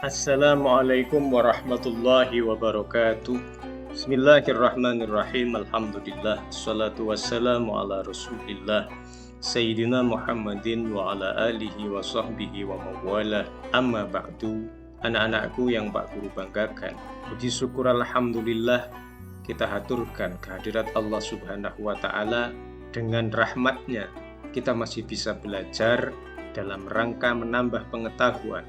Assalamualaikum warahmatullahi wabarakatuh. Bismillahirrahmanirrahim. Alhamdulillah. Assalatu wassalamu ala rasulillah Sayyidina Muhammadin wa ala alihi wa sahbihi wa mawala. Amma ba'du. Anak-anakku yang Pak Guru banggakan, puji syukur alhamdulillah kita haturkan kehadirat Allah subhanahu wa ta'ala. Dengan rahmatnya kita masih bisa belajar dalam rangka menambah pengetahuan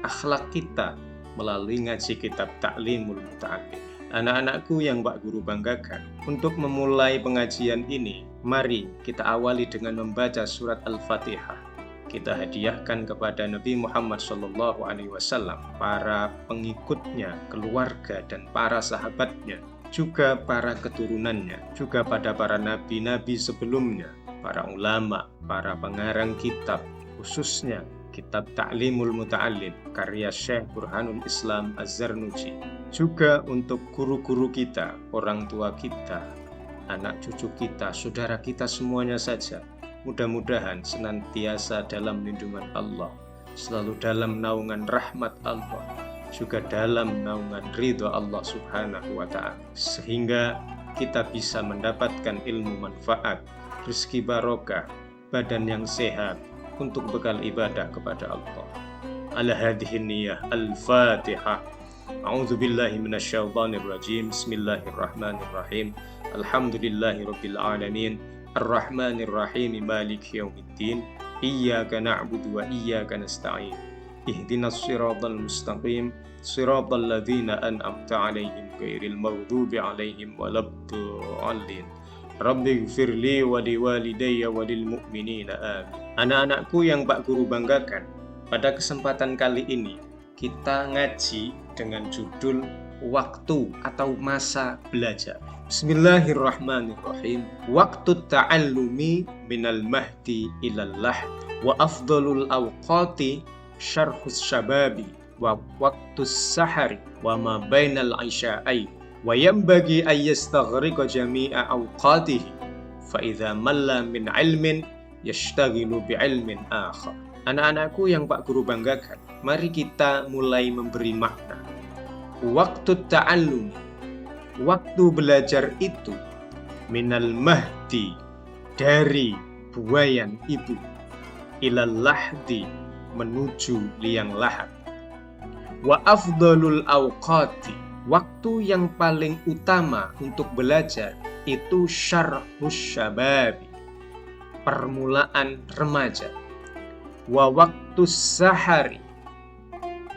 akhlak kita melalui ngaji kitab Ta'limul Muta'allim. Anak-anakku yang Pak Guru banggakan, untuk memulai pengajian ini, mari kita awali dengan membaca surat Al-Fatihah. Kita hadiahkan kepada Nabi Muhammad SAW, para pengikutnya, keluarga dan para sahabatnya, juga para keturunannya, juga pada para nabi-nabi sebelumnya, para ulama, para pengarang kitab, khususnya kitab Ta'limul Muta'allim karya Syekh Burhanul Islam Az-Zarnuji, juga untuk guru-guru kita, orang tua kita, anak cucu kita, saudara kita semuanya saja. Mudah-mudahan senantiasa dalam lindungan Allah, selalu dalam naungan rahmat Allah, juga dalam naungan ridha Allah subhanahu wa ta'ala, sehingga kita bisa mendapatkan ilmu manfaat, rezeki barokah, badan yang sehat, untuk bekal ibadah kepada Allah. Ala hadhihi niyyah. Al-Fatihah. A'udzu billahi minasyaitonir rajim. Bismillahirrahmanirrahim. Alhamdulillahi rabbil alamin. Arrahmanir rahim. Maliki yaumiddin. Iyyaka na'budu wa iyyaka nasta'in. Ihdinas siratal mustaqim. Siratal ladzina an'amta 'alaihim ghairil maghdubi 'alaihim waladdallin. Rabbi gfirli wa liwalidayya wa lil mu'minina amin. Anak-anakku yang Pak Guru banggakan, pada kesempatan kali ini kita ngaji dengan judul waktu atau masa belajar. Bismillahirrahmanirrahim. Waktu ta'allumi minal mahdi ilal lahd wa afdalul awqati syarhus syababi wa waktus sahari wa ma bainal isya'ain wa yambagi ayyastaghriqa jami'a awqatihi fa idza malla min ilmin yashtaghilu bi ilmin akhar. Anak-anakku yang Pak Guru banggakan, mari kita mulai memberi makna. Waktu ta'allum, waktu belajar itu, minal mahdi, dari buayan ibu, ilal lahdi, menuju liang lahat, wa afdalul awqati, waktu yang paling utama untuk belajar itu syarhus syababi, permulaan remaja, wa waktu sahari,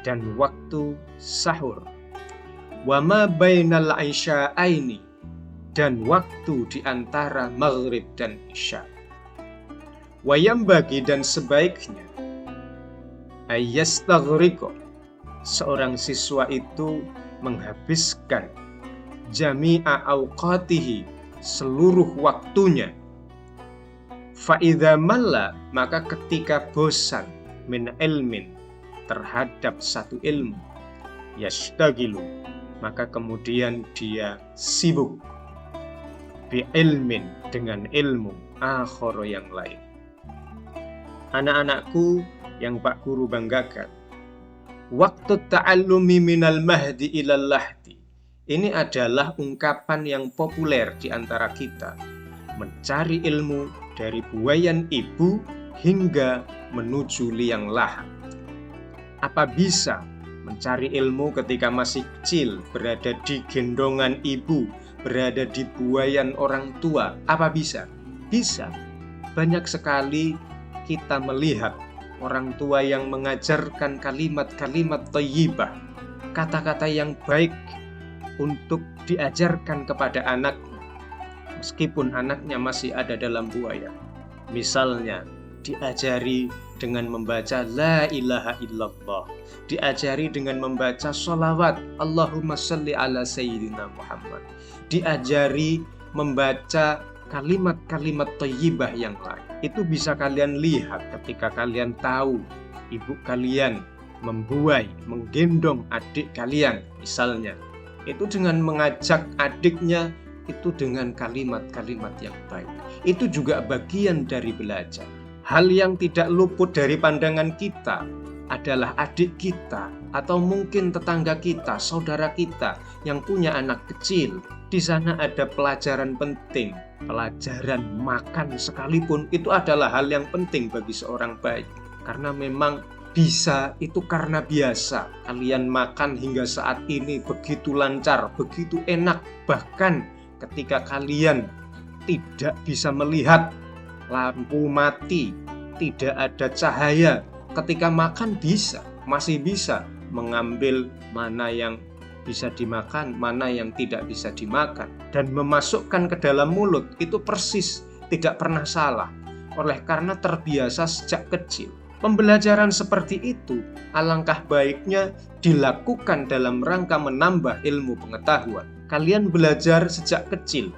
dan waktu sahur, wa ma bainal isya'aini, dan waktu di antara maghrib dan isya. Wa yambagi, dan sebaiknya, ayyastaghriqa, seorang siswa itu menghabiskan jami'a awqatihi, seluruh waktunya. Fa'idha malla, maka ketika bosan, min ilmin, terhadap satu ilmu, yashtagilu, maka kemudian dia sibuk, bi ilmin, dengan ilmu akhar yang lain. Anak-anakku yang Pak Guru banggakan, waktu ta'allumi minal mahdi ilal lahdi, ini adalah ungkapan yang populer di antara kita, mencari ilmu dari buayan ibu hingga menuju liang lahat. Apa bisa mencari ilmu ketika masih kecil, berada di gendongan ibu, berada di buayan orang tua? Apa bisa? Bisa. Banyak sekali kita melihat orang tua yang mengajarkan kalimat-kalimat thayyibah, kata-kata yang baik untuk diajarkan kepada anaknya, meskipun anaknya masih ada dalam buaya. Misalnya, diajari dengan membaca la ilaha illallah, diajari dengan membaca sholawat Allahumma sholli ala sayyidina Muhammad, diajari membaca kalimat-kalimat thayyibah yang lain. Itu bisa kalian lihat ketika kalian tahu ibu kalian membuai, menggendong adik kalian misalnya. Itu dengan mengajak adiknya, itu dengan kalimat-kalimat yang baik. Itu juga bagian dari belajar. Hal yang tidak luput dari pandangan kita adalah adik kita, atau mungkin tetangga kita, saudara kita yang punya anak kecil, di sana ada pelajaran penting. Pelajaran makan sekalipun itu adalah hal yang penting bagi seorang bayi. Karena memang bisa itu karena biasa. Kalian makan hingga saat ini begitu lancar, begitu enak. Bahkan ketika kalian tidak bisa melihat, lampu mati, tidak ada cahaya, ketika makan masih bisa mengambil mana yang bisa dimakan, mana yang tidak bisa dimakan, dan memasukkan ke dalam mulut itu persis, tidak pernah salah. Oleh karena terbiasa sejak kecil. Pembelajaran seperti itu alangkah baiknya dilakukan dalam rangka menambah ilmu pengetahuan. Kalian belajar sejak kecil,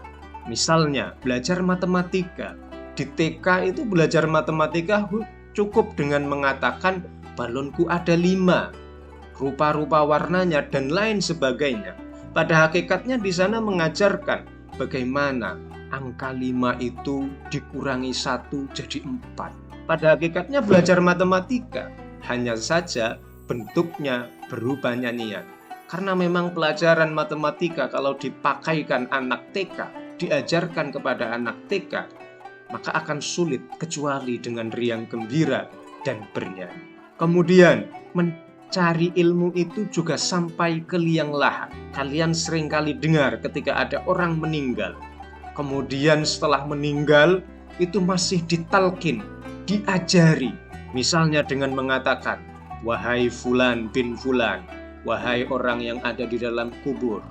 misalnya belajar matematika. Di TK itu belajar matematika cukup dengan mengatakan balonku ada 5, rupa-rupa warnanya dan lain sebagainya. Pada hakikatnya di sana mengajarkan bagaimana angka 5 itu dikurangi 1 jadi 4. Pada hakikatnya belajar matematika, hanya saja bentuknya berubah nyanyian. Karena memang pelajaran matematika kalau dipakaikan anak TK, diajarkan kepada anak TK, maka akan sulit kecuali dengan riang gembira dan bernyanyi. Kemudian mencari ilmu itu juga sampai ke liang lahat. Kalian seringkali dengar ketika ada orang meninggal, kemudian setelah meninggal itu masih ditalkin, diajari. Misalnya dengan mengatakan, wahai fulan bin fulan, wahai orang yang ada di dalam kubur,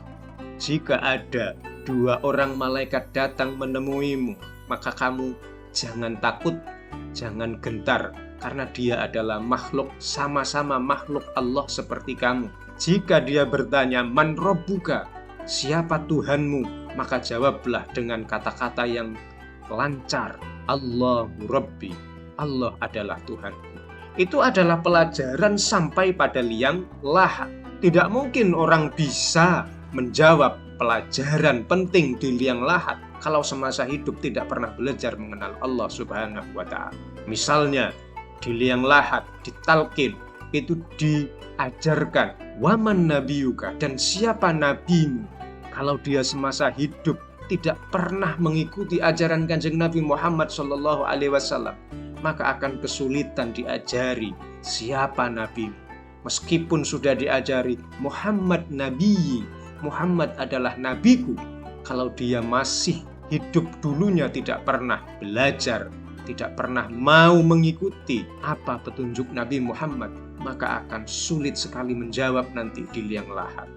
jika ada 2 orang malaikat datang menemuimu, maka kamu jangan takut, jangan gentar, karena dia adalah makhluk, sama-sama makhluk Allah seperti kamu. Jika dia bertanya, man rabbuka, siapa Tuhanmu, maka jawablah dengan kata-kata yang lancar, Allahu Rabbi, Allah adalah Tuhanku. Itu adalah pelajaran sampai pada liang lahat. Tidak mungkin orang bisa menjawab pelajaran penting di liang lahat kalau semasa hidup tidak pernah belajar mengenal Allah Subhanahu wa Ta'ala. Misalnya di liang lahat, ditalkin, itu diajarkan waman nabiyuka, dan siapa nabimu. Kalau dia semasa hidup tidak pernah mengikuti ajaran Kanjeng Nabi Muhammad SAW, maka akan kesulitan diajari siapa nabimu. Meskipun sudah diajari Muhammad Nabi, Muhammad adalah nabiku, kalau dia masih hidup dulunya tidak pernah belajar, tidak pernah mau mengikuti apa petunjuk Nabi Muhammad, maka akan sulit sekali menjawab nanti di liang lahat.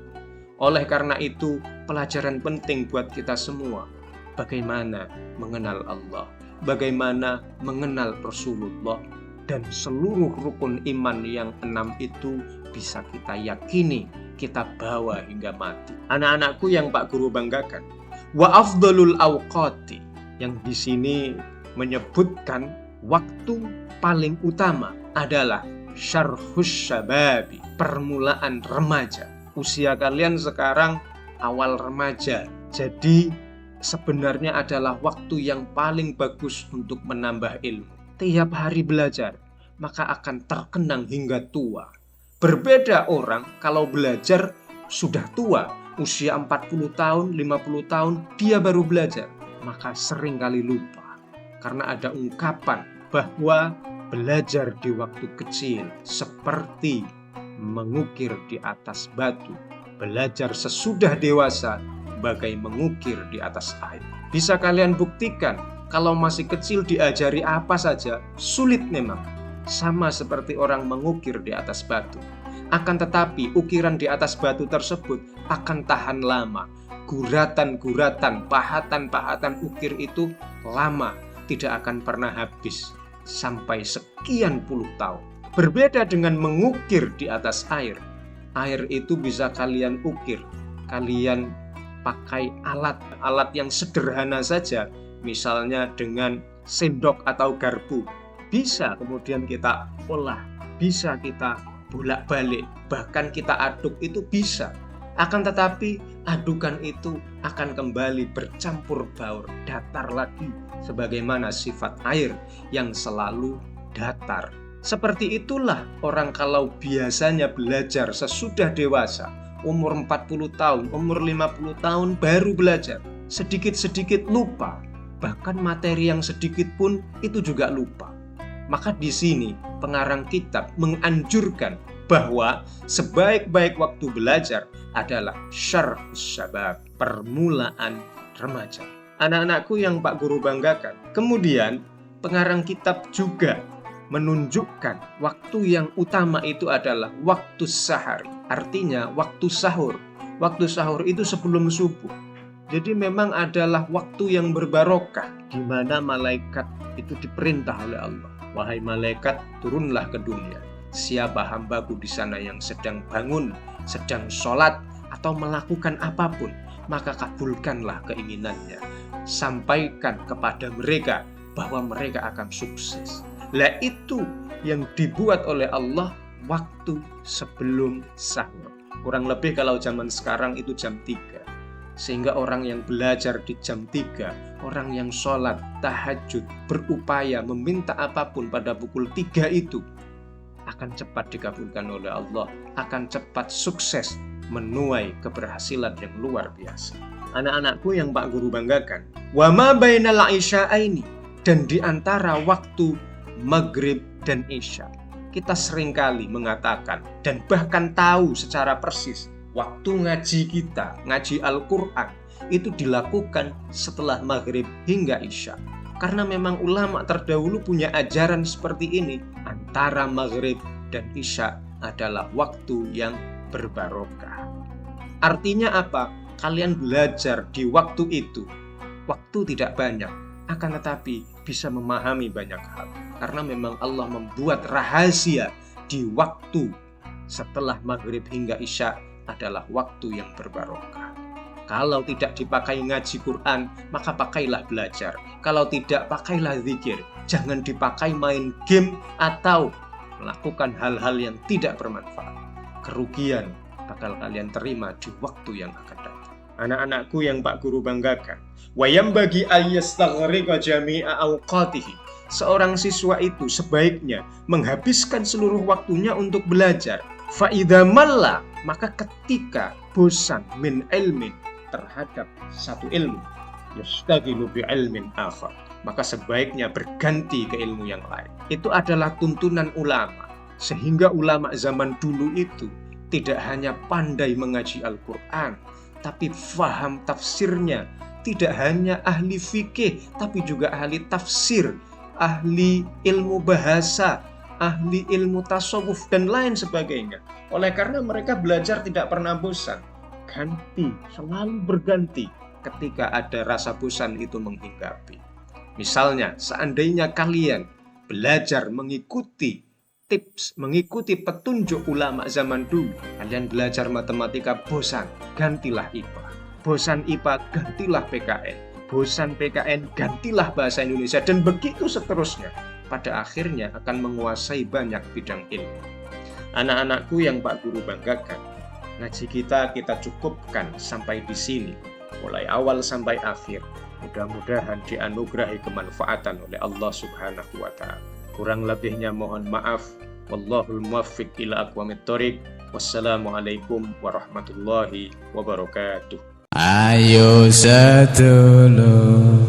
Oleh karena itu, pelajaran penting buat kita semua, bagaimana mengenal Allah, bagaimana mengenal Rasulullah, dan seluruh rukun iman yang 6 itu bisa kita yakini, kita bawa hingga mati. Anak-anakku yang Pak Guru banggakan, wa afdalul awqati, yang di sini menyebutkan waktu paling utama adalah syarhus syababi, permulaan remaja. Usia kalian sekarang awal remaja, jadi sebenarnya adalah waktu yang paling bagus untuk menambah ilmu. Tiap hari belajar, maka akan terkenang hingga tua. Berbeda orang kalau belajar sudah tua, usia 40 tahun, 50 tahun, dia baru belajar, maka sering kali lupa. Karena ada ungkapan bahwa belajar di waktu kecil seperti mengukir di atas batu, belajar sesudah dewasa bagai mengukir di atas air. Bisa kalian buktikan, kalau masih kecil diajari apa saja, sulit memang. Sama seperti orang mengukir di atas batu. Akan tetapi ukiran di atas batu tersebut akan tahan lama. Guratan-guratan, pahatan-pahatan ukir itu lama, tidak akan pernah habis sampai sekian puluh tahun. Berbeda dengan mengukir di atas air. Air itu bisa kalian ukir, kalian pakai alat yang sederhana saja, misalnya dengan sendok atau garpu. Bisa kemudian kita olah, bisa kita bolak-balik, bahkan kita aduk itu bisa. Akan tetapi adukan itu akan kembali bercampur baur, datar lagi, sebagaimana sifat air yang selalu datar, Seperti itulah orang kalau biasanya belajar sesudah dewasa, umur 40 tahun, umur 50 tahun baru belajar, sedikit-sedikit lupa, bahkan materi yang sedikit pun itu juga lupa. Maka di sini pengarang kitab menganjurkan bahwa sebaik-baik waktu belajar adalah syar'us syabab, permulaan remaja. Anak-anakku yang Pak Guru banggakan. Kemudian pengarang kitab juga menunjukkan waktu yang utama itu adalah waktu sahari, artinya waktu sahur. Waktu sahur itu sebelum subuh. Jadi memang adalah waktu yang berbarokah, di mana malaikat itu diperintah oleh Allah. Wahai malaikat, turunlah ke dunia. Siapa hambaku di sana yang sedang bangun, sedang sholat, atau melakukan apapun, maka kabulkanlah keinginannya. Sampaikan kepada mereka bahwa mereka akan sukses. Lah itu yang dibuat oleh Allah waktu sebelum sahur. Kurang lebih kalau zaman sekarang itu jam 3. Sehingga orang yang belajar di jam 3, orang yang sholat, tahajud, berupaya meminta apapun pada pukul 3 itu akan cepat dikabulkan oleh Allah, akan cepat sukses menuai keberhasilan yang luar biasa. Anak-anakku yang Pak Guru banggakan, wa ma bainal isya'aini, dan di antara waktu maghrib dan isya, kita seringkali mengatakan dan bahkan tahu secara persis waktu ngaji kita, ngaji Al-Quran itu dilakukan setelah maghrib hingga isya. Karena memang ulama terdahulu punya ajaran seperti ini, antara maghrib dan isya adalah waktu yang berbarokah. Artinya apa? Kalian belajar di waktu itu, waktu tidak banyak, akan tetapi bisa memahami banyak hal. Karena memang Allah membuat rahasia di waktu setelah maghrib hingga isya adalah waktu yang berbarokah. Kalau tidak dipakai ngaji Quran, maka pakailah belajar. Kalau tidak, pakailah zikir. Jangan dipakai main game atau melakukan hal-hal yang tidak bermanfaat. Kerugian bakal kalian terima di waktu yang akan datang. Anak-anakku yang Pak Guru banggakan, wayam bagi ayyastaghriqa jami'a awqatihi. Seorang siswa itu sebaiknya menghabiskan seluruh waktunya untuk belajar. Fa idza malla, maka ketika bosan min ilmin, terhadap satu ilmu, yastaghilu bi ilmin akhar, maka sebaiknya berganti ke ilmu yang lain. Itu adalah tuntunan ulama. Sehingga ulama zaman dulu itu tidak hanya pandai mengaji Al-Quran, tapi faham tafsirnya. Tidak hanya ahli fikih, tapi juga ahli tafsir, ahli ilmu bahasa, ahli ilmu tasawuf, dan lain sebagainya. Oleh karena mereka belajar tidak pernah bosan. Ganti, selalu berganti ketika ada rasa bosan itu menghinggapi. Misalnya, seandainya kalian belajar mengikuti tips, mengikuti petunjuk ulama zaman dulu, kalian belajar matematika bosan, gantilah IPA. Bosan IPA, gantilah PKN. Bosan PKN, gantilah bahasa Indonesia, dan begitu seterusnya. Pada akhirnya akan menguasai banyak bidang ilmu. Anak-anakku yang Pak Guru banggakan, ngaji kita cukupkan sampai di sini, mulai awal sampai akhir. Mudah-mudahan dianugerahi kemanfaatan oleh Allah Subhanahu wa Ta'ala. Kurang lebihnya mohon maaf. Wallahul muwaffiq ila aqwamit thoriq. Wassalamualaikum warahmatullahi wabarakatuh. Ayo sedulur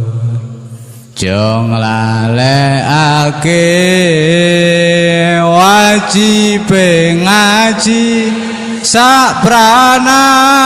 jong lalekake wajib ngaji sak pranatane.